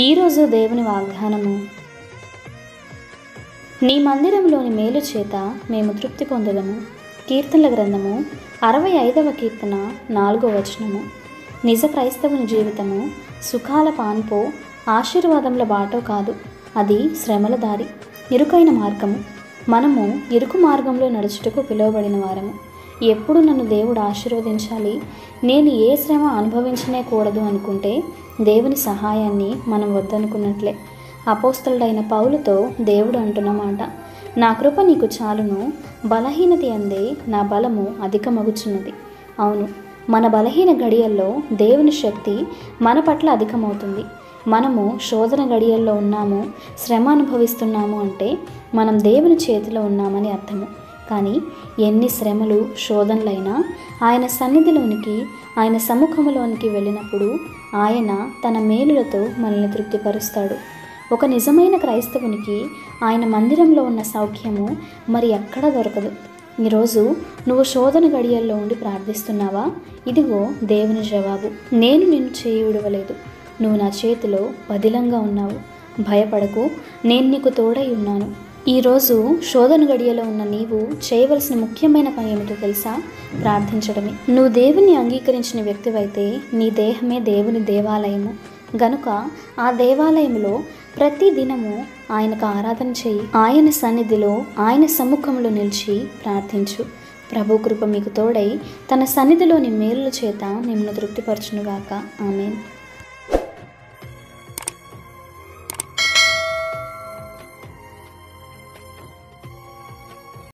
ఈరోజు దేవుని వాగ్దానము. నీ మందిరంలోని మేలు చేత మేము తృప్తి పొందదము. కీర్తనల గ్రంథము 65వ కీర్తన 4వ వచనము. నిజ క్రైస్తవుని జీవితము సుఖాల పాన్పో, ఆశీర్వాదముల బాటో కాదు, అది శ్రమల దారి, ఇరుకైన మార్గము. మనము ఇరుకు మార్గంలో నడుచుటకు పిలువబడిన వారము. ఎప్పుడు నన్ను దేవుడు ఆశీర్వదించాలి, నేను ఏ శ్రమ అనుభవించనే కూడదు అనుకుంటే దేవుని సహాయాన్ని మనం వద్దనుకున్నట్లే. అపోస్తలుడైన పౌలుతో దేవుడు అంటున్న మాట, నా కృప నీకు చాలును, బలహీనత యందే నా బలము అధికమగుచున్నది. అవును, మన బలహీన గడియల్లో దేవుని శక్తి మన పట్ల అధికమవుతుంది. మనము శోధన గడియల్లో ఉన్నాము, శ్రమ అనుభవిస్తున్నాము అంటే మనం దేవుని చేతిలో ఉన్నామని అర్థము. కానీ ఎన్ని శ్రమలు శోధనలైనా ఆయన సన్నిధిలోనికి, ఆయన సముఖంలోనికి వెళ్ళినప్పుడు ఆయన తన మేలులతో మనల్ని తృప్తిపరుస్తాడు. ఒక నిజమైన క్రైస్తవునికి ఆయన మందిరంలో ఉన్న సౌఖ్యము మరి ఎక్కడా దొరకదు. ఈరోజు నువ్వు శోధన గడియల్లో ఉండి ప్రార్థిస్తున్నావా? ఇదిగో దేవుని జవాబు. నేను నిన్ను చేయి విడవలేదు, నువ్వు నా చేతిలో పదిలంగా ఉన్నావు. భయపడకు, నేను నీకు తోడై ఉన్నాను. ఈరోజు శోధన గడియలో ఉన్న నీవు చేయవలసిన ముఖ్యమైన పని ఏమిటో తెలుసా? ప్రార్థించడమే. నువ్వు దేవుని అంగీకరించిన వ్యక్తివైతే నీ దేహమే దేవుని దేవాలయము గనుక ఆ దేవాలయంలో ప్రతి దినము ఆయనకు ఆరాధన చేయి. ఆయన సన్నిధిలో, ఆయన సముఖంలో నిలిచి ప్రార్థించు. ప్రభు కృప మీకు తోడై తన సన్నిధిలోని మేలుల చేత నిన్ను తృప్తిపరచునుగాక. ఆమేన్.